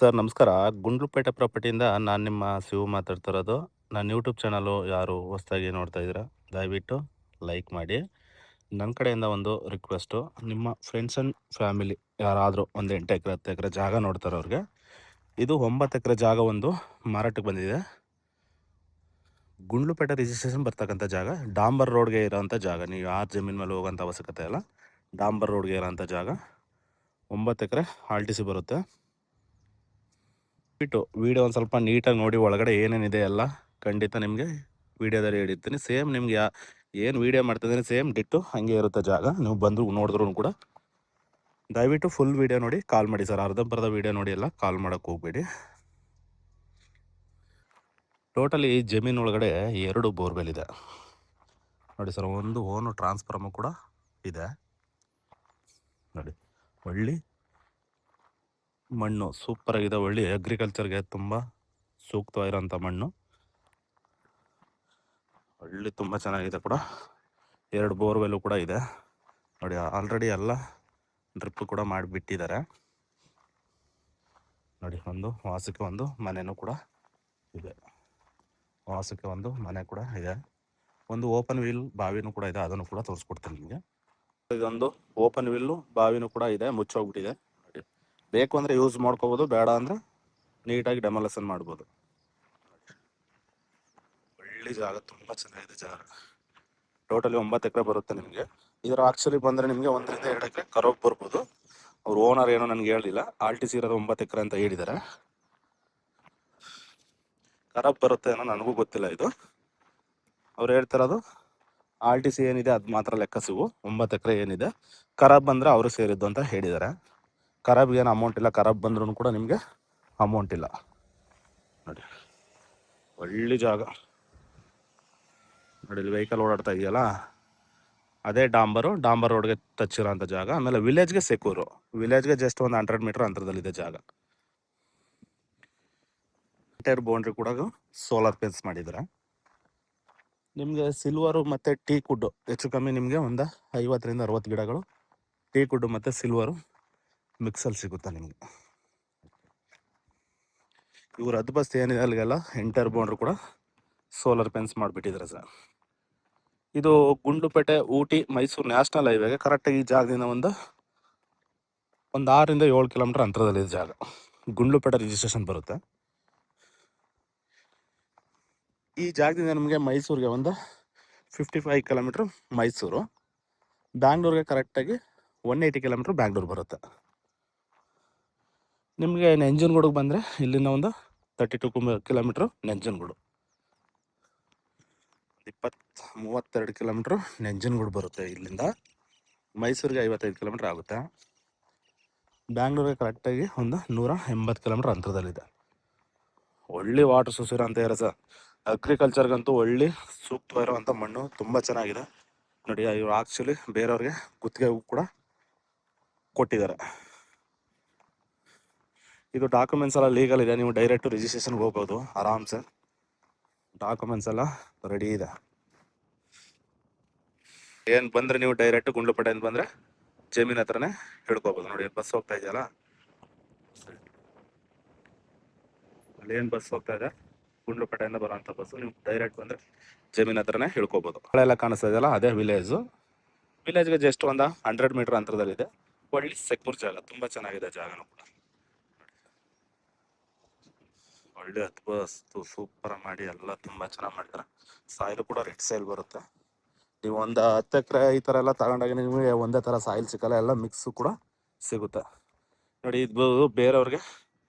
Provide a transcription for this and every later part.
Sir ನಮಸ್ಕಾರ. ಗುಂಡ್ಲುಪೇಟೆ ಪ್ರಾಪರ್ಟಿಯಿಂದ ನಾನು ನಿಮ್ಮ ಶಿವು ಮಾತಾಡ್ತಿರೋದು. ನನ್ನ ಯೂಟ್ಯೂಬ್ ಚಾನಲು ಯಾರು ಹೊಸ್ದಾಗಿ ನೋಡ್ತಾ ಇದ್ದೀರಾ ದಯವಿಟ್ಟು ಲೈಕ್ ಮಾಡಿ. ನನ್ನ ಕಡೆಯಿಂದ ಒಂದು ರಿಕ್ವೆಸ್ಟು, ನಿಮ್ಮ ಫ್ರೆಂಡ್ಸ್ ಆ್ಯಂಡ್ ಫ್ಯಾಮಿಲಿ ಯಾರಾದರೂ ಒಂದು 8 ಎಕರೆ 10 ಎಕರೆ ಜಾಗ ನೋಡ್ತಾರೆ ಅವ್ರಿಗೆ. ಇದು 9 ಎಕರೆ ಜಾಗ ಒಂದು ಮಾರಾಟಕ್ಕೆ ಬಂದಿದೆ. ಗುಂಡ್ಲುಪೇಟೆ ರಿಜಿಸ್ಟ್ರೇಷನ್ ಬರ್ತಕ್ಕಂಥ ಜಾಗ, ಡಾಂಬರ್ ರೋಡ್ಗೆ ಇರೋಂಥ ಜಾಗ. ನೀವು ಯಾರ ಜಮೀನು ಮೇಲೆ ಹೋಗೋಂಥ ಅವಶ್ಯಕತೆ ಇಲ್ಲ. ಡಾಂಬರ್ ರೋಡ್ಗೆ ಇರೋಂಥ ಜಾಗ 9 ಎಕರೆ RTC ಬರುತ್ತೆ. ಬಿಟ್ಟು ವೀಡಿಯೋ ಒಂದು ಸ್ವಲ್ಪ ನೀಟಾಗಿ ನೋಡಿ, ಒಳಗಡೆ ಏನೇನಿದೆ ಎಲ್ಲ ಖಂಡಿತ ನಿಮಗೆ ವೀಡಿಯೋದಲ್ಲಿ ಹೇಳಿರ್ತೀನಿ. ಸೇಮ್ ನಿಮ್ಗೆ ಏನು ವೀಡಿಯೋ ಮಾಡ್ತಿದ್ದೀನಿ ಸೇಮ್ ಡಿಟ್ಟು ಹಾಗೆ ಇರುತ್ತೆ ಜಾಗ. ನೀವು ಬಂದು ನೋಡಿದ್ರು ಕೂಡ ದಯವಿಟ್ಟು ಫುಲ್ ವೀಡಿಯೋ ನೋಡಿ ಕಾಲ್ ಮಾಡಿ ಸರ್. ಅರ್ಧಂಬರ್ಧ ವೀಡಿಯೋ ನೋಡಿ ಎಲ್ಲ ಕಾಲ್ ಮಾಡೋಕ್ಕೆ ಹೋಗಬೇಡಿ. ಟೋಟಲಿ ಜಮೀನು ಒಳಗಡೆ 2 ಬೋರ್ವೆಲ್ ಇದೆ ನೋಡಿ ಸರ್. ಒಂದು ಓನು ಟ್ರಾನ್ಸ್ಫಾರ್ಮು ಕೂಡ ಇದೆ ನೋಡಿ. ಒಳ್ಳೆ ಮಣ್ಣು ಸೂಪರ್ ಆಗಿದೆ. ಒಳ್ಳೆ ಅಗ್ರಿಕಲ್ಚರ್ಗೆ ತುಂಬ ಸೂಕ್ತವಾಗಿರೋಂಥ ಮಣ್ಣು. ಒಳ್ಳೆ ತುಂಬ ಚೆನ್ನಾಗಿದೆ ಕೂಡ. 2 ಬೋರ್ವೆಲ್ಲು ಕೂಡ ಇದೆ ನೋಡಿ. ಆಲ್ರೆಡಿ ಎಲ್ಲ ಡ್ರಿಪ್ ಕೂಡ ಮಾಡಿಬಿಟ್ಟಿದ್ದಾರೆ ನೋಡಿ. ಒಂದು ವಾಸಕ್ಕೆ ಒಂದು ಮನೆಯೂ ಕೂಡ ಇದೆ. ವಾಸಕ್ಕೆ ಒಂದು ಮನೆ ಕೂಡ ಇದೆ. ಒಂದು ಓಪನ್ ವೀಲ್ ಬಾವಿನೂ ಕೂಡ ಇದೆ, ಅದನ್ನು ಕೂಡ ತೋರಿಸ್ಕೊಡ್ತೀನಿ ನಿಮಗೆ. ಇದೊಂದು ಓಪನ್ ವೀಲ್ಲು ಬಾವಿನೂ ಕೂಡ ಇದೆ, ಮುಚ್ಚೋಗ್ಬಿಟ್ಟಿದೆ ನೋಡಿ. ಬೇಕು ಅಂದರೆ ಯೂಸ್ ಮಾಡ್ಕೋಬೋದು, ಬೇಡ ಅಂದರೆ ನೀಟಾಗಿ ಡೆಮಾಲೇಷನ್ ಮಾಡ್ಬೋದು. ಒಳ್ಳೆ ಜಾಗ, ತುಂಬ ಚೆನ್ನಾಗಿದೆ ಜಾಗ. ಟೋಟಲಿ 9 ಎಕರೆ ಬರುತ್ತೆ ನಿಮಗೆ. ಇದರ ಆಕ್ಚುಲಿ ಬಂದರೆ ನಿಮಗೆ 1 ರಿಂದ 2 ಎಕರೆ ಕರೋಗ್ ಬರ್ಬೋದು. ಅವ್ರು ಓನರ್ ಏನೋ ನನಗೆ ಹೇಳಿಲ್ಲ. RTC ಇರೋದು 9 ಎಕರೆ ಅಂತ ಹೇಳಿದ್ದಾರೆ. ಖರಾಬ್ ಬರುತ್ತೆ ಏನೋ ನನಗೂ ಗೊತ್ತಿಲ್ಲ. ಇದು ಅವ್ರು ಹೇಳ್ತಿರೋದು RTC ಏನಿದೆ ಅದು ಮಾತ್ರ ಲೆಕ್ಕ ಸಿಗು. 9 ಎಕರೆ ಏನಿದೆ ಖರಾಬ್ ಬಂದರೆ ಅವರು ಸೇರಿದ್ದು ಅಂತ ಹೇಳಿದ್ದಾರೆ. ಖರಾಬ್ಗೆ ಏನು ಅಮೌಂಟ್ ಇಲ್ಲ. ಖರಾಬ್ ಬಂದ್ರೂ ಕೂಡ ನಿಮಗೆ ಅಮೌಂಟ್ ಇಲ್ಲ ನೋಡಿ. ಒಳ್ಳೆ ಜಾಗ ನೋಡಿ. ಇಲ್ಲಿ ವೆಹಿಕಲ್ ಓಡಾಡ್ತಾ ಇದೆಯಲ್ಲ, ಅದೇ ಡಾಂಬರ್ ರೋಡ್ಗೆ ಟಚ್ ಇರೋಂಥ ಜಾಗ. ಆಮೇಲೆ ವಿಲೇಜ್ಗೆ ಸೆಕ್ಯೂರು. ವಿಲೇಜ್ಗೆ ಜಸ್ಟ್ ಒಂದು 100 ಮೀಟರ್ ಅಂತರದಲ್ಲಿದೆ ಜಾಗ. ಎಂಟೈರ್ ಬೌಂಡ್ರಿ ಕೂಡ ಸೋಲಾರ್ ಫೆನ್ಸ್ ಮಾಡಿದ್ದಾರೆ. ನಿಮಗೆ ಸಿಲ್ವರು ಮತ್ತು ಟೀಕ್ ವುಡ್ ಹೆಚ್ಚು ಕಮ್ಮಿ ನಿಮಗೆ ಒಂದು 50 ರಿಂದ 60 ಗಿಡಗಳು ಟೀಕ್ ವುಡ್ ಮತ್ತು ಸಿಲ್ವರು ಮಿಕ್ಸಲ್ಲಿ ಸಿಗುತ್ತೆ ನಿಮಗೆ. ಇವ್ರ ಹದ್ಬಸ್ತಿ ಏನಿದೆ ಅಲ್ಲಿಗೆಲ್ಲ ಎಂಟೈರ್ ಬೌಂಡ್ರಿ ಕೂಡ ಸೋಲಾರ್ ಫೆನ್ಸ್ ಮಾಡಿಬಿಟ್ಟಿದ್ದಾರೆ ಸರ್. ಇದು ಗುಂಡ್ಲುಪೇಟೆ ಊಟಿ ಮೈಸೂರು ನ್ಯಾಷನಲ್ ಹೈವೇಗೆ ಕರೆಕ್ಟಾಗಿ ಈ ಜಾಗದಿಂದ ಒಂದು 6 ರಿಂದ 7 ಕಿಲೋಮೀಟರ್ ಅಂತರದಲ್ಲಿದೆ ಜಾಗ. ಗುಂಡ್ಲುಪೇಟೆ ರಿಜಿಸ್ಟ್ರೇಷನ್ ಬರುತ್ತೆ. ಈ ಜಾಗದಿಂದ ನಿಮಗೆ ಮೈಸೂರಿಗೆ ಒಂದು 55 ಕಿಲೋಮೀಟ್ರ್ ಮೈಸೂರು. ಬ್ಯಾಂಗ್ಳೂರಿಗೆ ಕರೆಕ್ಟಾಗಿ 180 ಕಿಲೋಮೀಟ್ರ್ ಬ್ಯಾಂಗ್ಳೂರು ಬರುತ್ತೆ. ನಿಮಗೆ ನಂಜನಗೂಡಿಗೆ ಬಂದರೆ ಇಲ್ಲಿಂದ ಒಂದು 32 ಕಿಲೋಮೀಟ್ರ್ ನಂಜನಗೂಡು. 32 ಕಿಲೋಮೀಟ್ರ್ ನಂಜನಗೂಡು ಬರುತ್ತೆ ಇಲ್ಲಿಂದ. ಮೈಸೂರಿಗೆ 55 ಕಿಲೋಮೀಟ್ರ್ ಆಗುತ್ತೆ. ಬ್ಯಾಂಗ್ಳೂರಿಗೆ ಕರೆಕ್ಟಾಗಿ ಒಂದು 180 ಕಿಲೋಮೀಟ್ರ್ ಅಂತರದಲ್ಲಿದೆ. ಒಳ್ಳೆ ವಾಟರ್ ಸೋರ್ಸ್ ಇರೋ ಅಂತ ಇರೋ ಸರ್. ಅಗ್ರಿಕಲ್ಚರ್ಗಂತೂ ಒಳ್ಳೆ ಸೂಕ್ತವಾಗಿರುವಂಥ ಮಣ್ಣು, ತುಂಬ ಚೆನ್ನಾಗಿದೆ ನೋಡಿ. ಇವರು ಆ್ಯಕ್ಚುಲಿ ಬೇರೆಯವ್ರಿಗೆ ಗುತ್ತಿಗೆಗೂ ಕೂಡ ಕೊಟ್ಟಿದ್ದಾರೆ. ಇದು ಡಾಕ್ಯುಮೆಂಟ್ಸ್ ಎಲ್ಲ ಲೀಗಲ್ ಇದೆ. ನೀವು ಡೈರೆಕ್ಟು ರಿಜಿಸ್ಟ್ರೇಷನ್ಗೆ ಹೋಗ್ಬೋದು ಆರಾಮ್ಸೆ. ಡಾಕ್ಯುಮೆಂಟ್ಸ್ ಎಲ್ಲ ರೆಡಿ ಇದೆ. ಏನು ಬಂದರೆ ನೀವು ಡೈರೆಕ್ಟು ಗುಂಡ್ಲುಪೇಟೆಯಿಂದ ಬಂದರೆ ಜಮೀನ್ ಹತ್ರನೇ ಹಿಡ್ಕೋಬೋದು ನೋಡಿ. ಬಸ್ ಹೋಗ್ತಾ ಇದೆಯಲ್ಲ, ಅಲ್ಲಿ ಏನು ಬಸ್ ಹೋಗ್ತಾ ಇದೆ ಗುಂಡ್ಲುಪೇಟೆಯಿಂದ ಬರೋಂಥ ಬಸ್ಸು. ನೀವು ಡೈರೆಕ್ಟ್ ಬಂದರೆ ಜಮೀನ್ ಹತ್ರನೇ ಹಿಡ್ಕೋಬೋದು. ಎಲ್ಲ ಕಾಣಿಸ್ತಾ ಇದೆಯಲ್ಲ, ಅದೇ ವಿಲೇಜು. ವಿಲೇಜ್ಗೆ ಜಸ್ಟ್ ಒಂದು 100 ಮೀಟರ್ ಅಂತರದಲ್ಲಿದೆ. ಒಳ್ಳೆ ಸೆಕ್ಯೂರ್ ಜಾಗ, ತುಂಬ ಚೆನ್ನಾಗಿದೆ ಜಾಗನೂ ಕೂಡ. ಒಳ್ಳೆ ಹತ್ತು ಸೂಪರ್ ಮಾಡಿ ಎಲ್ಲ ತುಂಬ ಚೆನ್ನಾಗಿ ಮಾಡ್ತಾರೆ. ಸಾಯಿಲು ಕೂಡ ರೆಡ್ ಸಾಯಿಲ್ ಬರುತ್ತೆ. ನೀವು ಒಂದು 10 ಎಕರೆ ಈ ಥರ ಎಲ್ಲ ತಗೊಂಡಾಗ ನಿಮಗೆ ಒಂದೇ ಥರ ಸಾಯಿಲ್ ಸಿಕ್ಕಲ್ಲ, ಎಲ್ಲ ಮಿಕ್ಸು ಕೂಡ ಸಿಗುತ್ತೆ ನೋಡಿ. ಇದು ಬೇರೆಯವ್ರಿಗೆ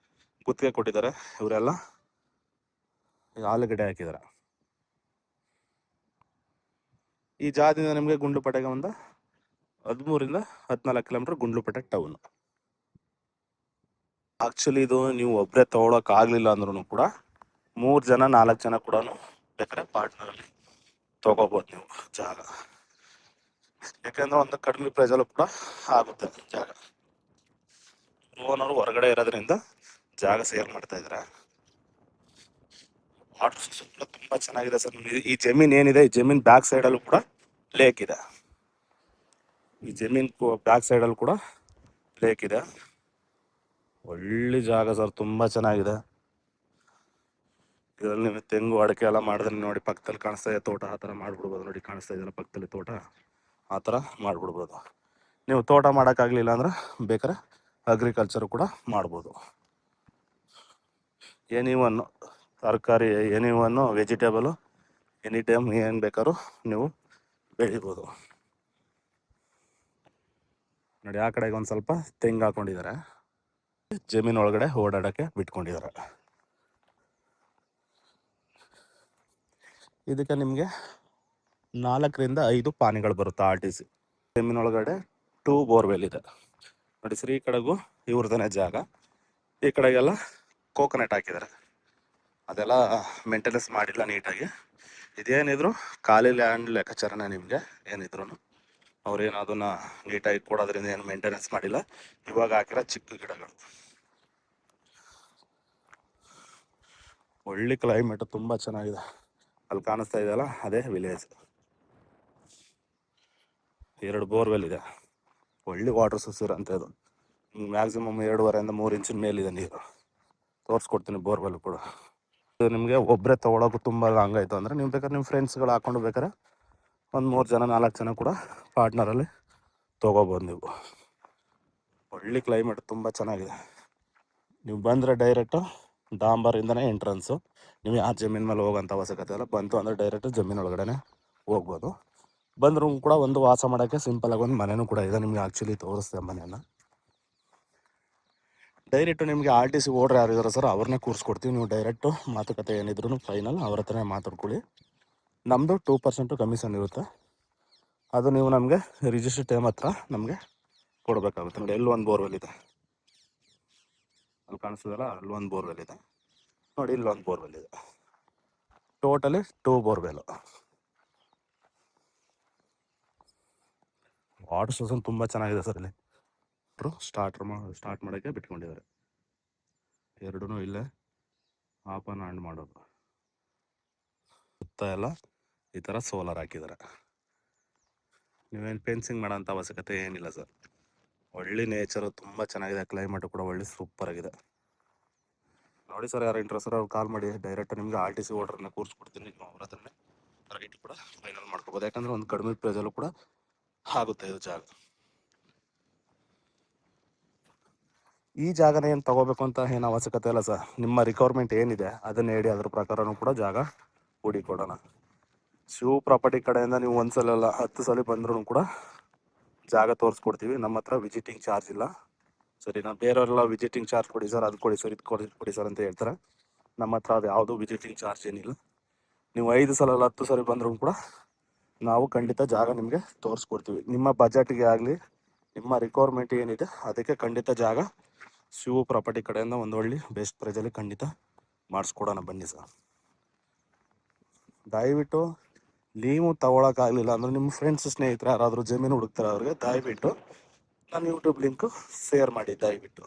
ಗುತ್ತಿಗೆ ಕೊಟ್ಟಿದ್ದಾರೆ. ಇವರೆಲ್ಲ ಆಲೂಗಡ್ಡೆ ಹಾಕಿದ್ದಾರೆ. ಈ ಜಾಗದಿಂದ ನಿಮಗೆ ಗುಂಡ್ಲುಪೇಟೆಗೆ ಒಂದು 13 ರಿಂದ 14 ಕಿಲೋಮೀಟರ್ ಗುಂಡ್ಲುಪೇಟೆ ಟೌನ್. ಆಕ್ಚುಲಿ ಇದು ನೀವು ಒಬ್ಬರೇ ತೊಗೊಳಕ್ ಆಗಲಿಲ್ಲ ಅಂದ್ರೂ ಕೂಡ 3 ಜನ 4 ಜನ ಕೂಡ ಬೇಕಾದ್ರೆ ಪಾರ್ಟ್ನರಲ್ಲಿ ತೊಗೋಬೋದು ನೀವು ಜಾಗ. ಯಾಕಂದ್ರೆ ಒಂದು ಕಡಿಮೆ ಪ್ರೈಸಲ್ಲೂ ಕೂಡ ಆಗುತ್ತೆ ಜಾಗ. ಓನರು ಹೊರಗಡೆ ಇರೋದ್ರಿಂದ ಜಾಗ ಸೇಲ್ ಮಾಡ್ತಾ ಇದ್ದಾರೆ. ವಾಟರ್ ಸೋರ್ಸ್ ಕೂಡ ತುಂಬ ಚೆನ್ನಾಗಿದೆ ಸರ್. ಈ ಜಮೀನ್ ಏನಿದೆ, ಈ ಜಮೀನ್ ಬ್ಯಾಕ್ ಸೈಡಲ್ಲೂ ಕೂಡ ಲೇಕ್ ಇದೆ. ಈ ಜಮೀನ್ ಬ್ಯಾಕ್ ಸೈಡಲ್ಲಿ ಕೂಡ ಲೇಕ್ ಇದೆ. ಒಳ್ಳೆ ಜಾಗ ಸರ್, ತುಂಬ ಚೆನ್ನಾಗಿದೆ. ಇದರಲ್ಲಿ ನೀವು ತೆಂಗು ಅಡಿಕೆ ಎಲ್ಲ ಮಾಡಿದ್ರೆ ನೋಡಿ, ಪಕ್ಕದಲ್ಲಿ ಕಾಣಿಸ್ತಾ ಇದೆ ತೋಟ, ಆ ಥರ ಮಾಡಿಬಿಡ್ಬೋದು. ನೋಡಿ ಕಾಣಿಸ್ತಾ ಇದೆಯಲ್ಲ ಪಕ್ಕದಲ್ಲಿ ತೋಟ, ಆ ಥರ ಮಾಡಿಬಿಡ್ಬೋದು. ನೀವು ತೋಟ ಮಾಡೋಕ್ಕಾಗಲಿಲ್ಲ ಅಂದ್ರೆ ಬೇಕಾದ್ರೆ ಅಗ್ರಿಕಲ್ಚರು ಕೂಡ ಮಾಡ್ಬೋದು. ಎನಿವನ್ನು ತರಕಾರಿ, ಎನಿವನ್ನು ವೆಜಿಟೇಬಲು ಎನಿ ಟೈಮ್ ಏನು ಬೇಕಾದ್ರೂ ನೀವು ಬೆಳಿಬೋದು. ನೋಡಿ ಆ ಕಡೆಗೆ ಒಂದು ಸ್ವಲ್ಪ ತೆಂಗು ಹಾಕೊಂಡಿದ್ದಾರೆ, ಜಮೀನು ಒಳಗಡೆ ಓಡಾಡೋಕ್ಕೆ ಬಿಟ್ಕೊಂಡಿದ್ದಾರೆ. ಇದಕ್ಕೆ ನಿಮಗೆ 4ರಿಂದ 5 ಪಾನಿಗಳು ಬರುತ್ತೆ RTC. ಜಮೀನೊಳಗಡೆ 2 ಬೋರ್ವೆಲ್ ಇದೆ ನೋಡಿ ಸರ್. ಈ ಕಡೆಗೂ ಇವ್ರದೇ ಜಾಗ, ಈ ಕಡೆಗೆಲ್ಲ ಕೋಕೋನಟ್ ಹಾಕಿದ್ದಾರೆ. ಅದೆಲ್ಲ ಮೇಂಟೆನೆನ್ಸ್ ಮಾಡಿಲ್ಲ ನೀಟಾಗಿ. ಇದೇನಿದ್ರು ಖಾಲಿ ಲ್ಯಾಂಡ್ ಲೆಕ್ಕಾಚಾರನೇ ನಿಮಗೆ. ಏನಿದ್ರು ಅವ್ರೇನು ಅದನ್ನು ನೀಟಾಗಿ ಕೊಡೋದ್ರಿಂದ ಏನು ಮೇಂಟೆನೆನ್ಸ್ ಮಾಡಿಲ್ಲ. ಇವಾಗ ಹಾಕಿರೋ ಚಿಕ್ಕ ಗಿಡಗಳು. ಒಳ್ಳೆ ಕ್ಲೈಮೇಟ್, ತುಂಬ ಚೆನ್ನಾಗಿದೆ. ಅಲ್ಲಿ ಕಾಣಿಸ್ತಾ ಇದೆಯಲ್ಲ ಅದೇ ವಿಲೇಜ್. 2 ಬೋರ್ವೆಲ್ ಇದೆ, ಒಳ್ಳೆ ವಾಟರ್ ಸೋರ್ಸ್ ಇರೋಂಥದ್ದು. ಮ್ಯಾಕ್ಸಿಮಮ್ 2.5 ಇಂದ 3 ಇಂಚಿನ ಮೇಲಿದೆ ನೀರು. ತೋರಿಸ್ಕೊಡ್ತೀನಿ ಬೋರ್ವೆಲ್ ಕೂಡ. ಇದು ನಿಮಗೆ ಒಬ್ಬರೇ ತೊಗೊಳೋಕ್ಕೂ ತುಂಬ ಲಾಂಗ್ ಆಯಿತು ಅಂದರೆ ನೀವು ಬೇಕಾದ್ರೆ ನಿಮ್ಮ ಫ್ರೆಂಡ್ಸ್ಗಳು ಹಾಕ್ಕೊಂಡು ಬೇಕಾದ್ರೆ ಒಂದು 3 ಜನ 4 ಜನ ಕೂಡ ಪಾರ್ಟ್ನರಲ್ಲಿ ತೊಗೋಬೋದು ನೀವು. ಒಳ್ಳೆ ಕ್ಲೈಮೇಟ್, ತುಂಬ ಚೆನ್ನಾಗಿದೆ. ನೀವು ಬಂದರೆ ಡೈರೆಕ್ಟು ಡಾಂಬರಿಂದನೇ ಎಂಟ್ರೆನ್ಸು. ನೀವು ಆ ಜಮೀನು ಮೇಲೆ ಹೋಗೋಂಥ ಅವಶ್ಯಕತೆ ಇಲ್ಲ. ಬಂತು ಅಂದರೆ ಡೈರೆಕ್ಟು ಜಮೀನು ಒಳಗಡೆ ಹೋಗ್ಬೋದು. ಬಂದರೂ ಕೂಡ ಒಂದು ವಾಸ ಮಾಡೋಕ್ಕೆ ಸಿಂಪಲಾಗಿ ಒಂದು ಮನೆಯೂ ಕೂಡ ಇದೆ. ನಿಮಗೆ ಆ್ಯಕ್ಚುಲಿ ತೋರಿಸ್ದೆ ಮನೆಯನ್ನು. ಡೈರೆಕ್ಟು ನಿಮಗೆ RTC ಓಡ್ರ್ ಯಾರು ಇದ್ದಾರೆ ಸರ್, ಅವ್ರನ್ನೇ ಕೂರಿಸ್ಕೊಡ್ತೀವಿ. ನೀವು ಡೈರೆಕ್ಟು ಮಾತುಕತೆ ಏನಿದ್ರು ಫೈನಲ್ ಅವ್ರ ಹತ್ರನೇ ಮಾತಾಡ್ಕೊಳ್ಳಿ. ನಮ್ಮದು 2% ಕಮಿಷನ್ ಇರುತ್ತೆ. ಅದು ನೀವು ನಮಗೆ ರಿಜಿಸ್ಟ್ರ್ ಟೈಮ್ ಹತ್ರ ನಮಗೆ ಕೊಡಬೇಕಾಗುತ್ತೆ. ನೋಡಿ ಎಲ್ಲೊಂದು ಬೋರ್ವೆಲ್ ಇದೆ, ಅಲ್ಲಿ ಕಾಣಿಸ್ತದಲ್ಲ, ಅಲ್ಲೊಂದು ಬೋರ್ವೆಲ್ ಇದೆ ನೋಡಿ, ಇಲ್ಲೊಂದು ಬೋರ್ವೆಲ್ ಇದೆ. Totally 2 borewell. ವಾಟರ್ ಸೋರ್ಸನ್ ತುಂಬ ಚೆನ್ನಾಗಿದೆ ಸರ್. ಇಲ್ಲಿ ಸ್ಟಾರ್ಟ್ ಮಾಡೋಕ್ಕೆ ಬಿಟ್ಕೊಂಡಿದ್ದಾರೆ. ಎರಡೂ ಇಲ್ಲೇ ಆಫ್ ಆನ್ ಮಾಡೋದು. ಸುತ್ತ ಎಲ್ಲ ಈ ಥರ ಸೋಲಾರ್ ಹಾಕಿದ್ದಾರೆ. ನೀವೇನು ಫೆನ್ಸಿಂಗ್ ಮಾಡೋಂಥ ಅವಶ್ಯಕತೆ ಏನಿಲ್ಲ ಸರ್. ಒಳ್ಳೆ ನೇಚರು, ತುಂಬ ಚೆನ್ನಾಗಿದೆ. ಕ್ಲೈಮೇಟು ಕೂಡ ಒಳ್ಳೆ ಸೂಪರ್ ಆಗಿದೆ. ನೋಡಿ ಸರ್, ಯಾರು ಇಂಟ್ರೆಸ್ಟ್ ಅವ್ರು ಕಾಲ್ ಮಾಡಿ. ಡೈರೆಕ್ಟ್ ನಿಮಗೆ RTC ಓಡ್ರನ್ನ ಕೂರಿಸ್ಕೊಡ್ತೀನಿ. ನೀವು ಅವ್ರ ಹತ್ರನೇ ರೈಟ್ ಕೂಡ ಫೈನಲ್ ಮಾಡ್ಕೋಬೋದು. ಯಾಕಂದರೆ ಒಂದು ಕಡಿಮೆ ಪ್ರೈಸಲ್ಲೂ ಕೂಡ ಆಗುತ್ತೆ ಇದು ಜಾಗ. ಈ ಜಾಗನ ಏನು ತೊಗೋಬೇಕು ಅಂತ ಏನು ಅವಶ್ಯಕತೆ ಇಲ್ಲ ಸರ್. ನಿಮ್ಮ ರಿಕ್ವೈರ್ಮೆಂಟ್ ಏನಿದೆ ಅದನ್ನು ಹೇಳಿ, ಅದ್ರ ಪ್ರಕಾರನೂ ಕೂಡ ಜಾಗ ಹುಡುಕೊಡೋಣ. ಶಿವ ಪ್ರಾಪರ್ಟಿ ಕಡೆಯಿಂದ ನೀವು ಒಂದ್ಸಲ ಅಲ್ಲ 10 ಸಲ ಬಂದ್ರೂ ಕೂಡ ಜಾಗ ತೋರಿಸ್ಕೊಡ್ತೀವಿ. ನಮ್ಮ ಹತ್ರ ವಿಸಿಟಿಂಗ್ ಚಾರ್ಜ್ ಇಲ್ಲ ಸರಿನಾ. ಬೇರೆಯವರೆಲ್ಲ ವಿಸಿಟಿಂಗ್ ಚಾರ್ಜ್ ಕೊಡಿ ಸರ್, ಅದು ಕೊಡಿ ಸರ್, ಇದು ಕೊಡಿ ಸರ್ ಅಂತ ಹೇಳ್ತಾರೆ. ನಮ್ಮ ಹತ್ರ ಅದು ಯಾವುದೂ ವಿಸಿಟಿಂಗ್ ಚಾರ್ಜ್ ಏನಿಲ್ಲ. ನೀವು 5 ಸಲ ಅಲ್ಲ 10 ಸಲ ಬಂದ್ರೂ ಕೂಡ ನಾವು ಖಂಡಿತ ಜಾಗ ನಿಮಗೆ ತೋರಿಸ್ಕೊಡ್ತೀವಿ. ನಿಮ್ಮ ಬಜೆಟ್ಗೆ ಆಗಲಿ, ನಿಮ್ಮ ರಿಕ್ವೈರ್ಮೆಂಟ್ ಏನಿದೆ ಅದಕ್ಕೆ ಖಂಡಿತ ಜಾಗ ಶಿವ ಪ್ರಾಪರ್ಟಿ ಕಡೆಯಿಂದ ಒಂದು ಒಳ್ಳೆ ಬೆಸ್ಟ್ ಪ್ರೈಸಲ್ಲಿ ಖಂಡಿತ ಮಾಡಿಸ್ಕೊಡೋಣ. ಬನ್ನಿ ಸರ್. ದಯವಿಟ್ಟು ನೀವು ತಗೊಳಕ್ಕಾಗಲಿಲ್ಲ ಅಂದರೆ ನಿಮ್ಮ ಫ್ರೆಂಡ್ಸ್ ಸ್ನೇಹಿತರು ಯಾರಾದರೂ ಜಮೀನು ಹುಡುಕ್ತಾರೆ, ಅವ್ರಿಗೆ ದಯವಿಟ್ಟು ನಾನು ಯೂಟ್ಯೂಬ್ ಲಿಂಕು ಶೇರ್ ಮಾಡಿ ದಯವಿಟ್ಟು.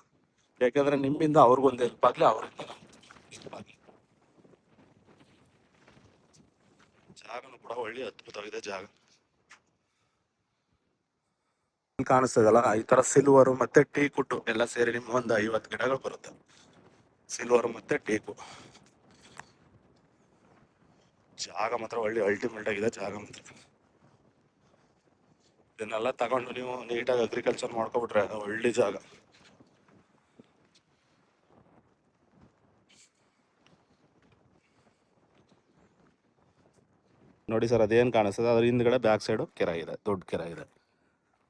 ಯಾಕೆಂದರೆ ನಿಮ್ಮಿಂದ ಅವ್ರಿಗೊಂದು ಹೆಲ್ಪ್ ಆಗಲಿ, ಅವರಿಂದ ಹೆಲ್ಪ್ ಆಗಲಿ. ಜಾಗನೂ ಕೂಡ ಒಳ್ಳೆ ಅದ್ಭುತವಾಗಿದೆ ಜಾಗ. ಕಾಣಿಸ್ತದಲ್ಲ, ಈ ಥರ ಸಿಲ್ವರು ಮತ್ತು ಟೀಕುಟ್ಟು ಎಲ್ಲ ಸೇರಿ ನಿಮ್ಮ ಒಂದು 50 ಗಿಡಗಳು ಬರುತ್ತೆ. ಸಿಲ್ವರು ಮತ್ತು ಟೀಕು. ಜಾಗ ಮಾತ್ರ ಒಳ್ಳೆ ಅಲ್ಟಿಮೇಟ್ ಆಗಿದೆ ಜಾಗ ಮಾತ್ರ. ಇದನ್ನೆಲ್ಲ ತಗೊಂಡು ನೀವು ನೀಟಾಗಿ ಅಗ್ರಿಕಲ್ಚರ್ ಮಾಡ್ಕೊಬಿಟ್ರೆ ಒಳ್ಳೆ ಜಾಗ. ನೋಡಿ ಸರ್, ಅದೇನು ಕಾಣಿಸ್ತದೆ ಅದ್ರ ಹಿಂದ್ಗಡೆ ಬ್ಯಾಕ್ ಸೈಡು ಕೆರೆ ಇದೆ, ದೊಡ್ಡ ಕೆರೆ ಇದೆ.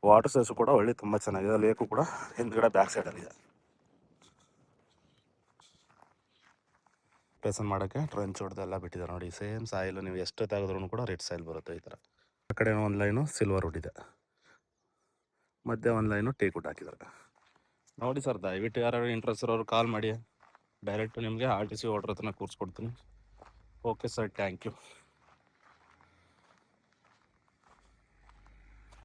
ವಾಟರ್ ಸೋರ್ಸು ಕೂಡ ಒಳ್ಳೆ ತುಂಬ ಚೆನ್ನಾಗಿದೆ. ಲೇಕು ಕೂಡ ಹಿಂದ್ಗಡೆ ಬ್ಯಾಕ್ ಸೈಡಲ್ಲಿದೆ. ಪೇಸನ್ ಮಾಡೋಕ್ಕೆ ಟ್ರೆಂಚ್ ಹೊಡೆದೆಲ್ಲ ಬಿಟ್ಟಿದ್ದಾರೆ ನೋಡಿ. ಸೇಮ್ ಸಾಯಿಲು ನೀವು ಎಷ್ಟು ತೆಗೆದ್ರೂ ಕೂಡ ರೆಡ್ ಸಾಯಿಲ್ ಬರುತ್ತೆ ಈ ಥರ. ಆ ಕಡೆ ಒಂದು ಲೈನು ಸಿಲ್ವರ್ ವುಡ್ ಇದೆ, ಮಧ್ಯೆ ಒಂದು ಲೈನು ಟೀಕ್ ವುಡ್ ಹಾಕಿದ್ದಾರೆ. ನೋಡಿ ಸರ್, ದಯವಿಟ್ಟು ಯಾರು ಇಂಟ್ರೆಸ್ಟ್ ಇರೋರು ಕಾಲ್ ಮಾಡಿ. ಡೈರೆಕ್ಟು ನಿಮಗೆ RTC ಓಡ್ರ್ ಹತ್ರನ ಕೂರಿಸ್ಕೊಡ್ತೀನಿ. Okay sir, thank you.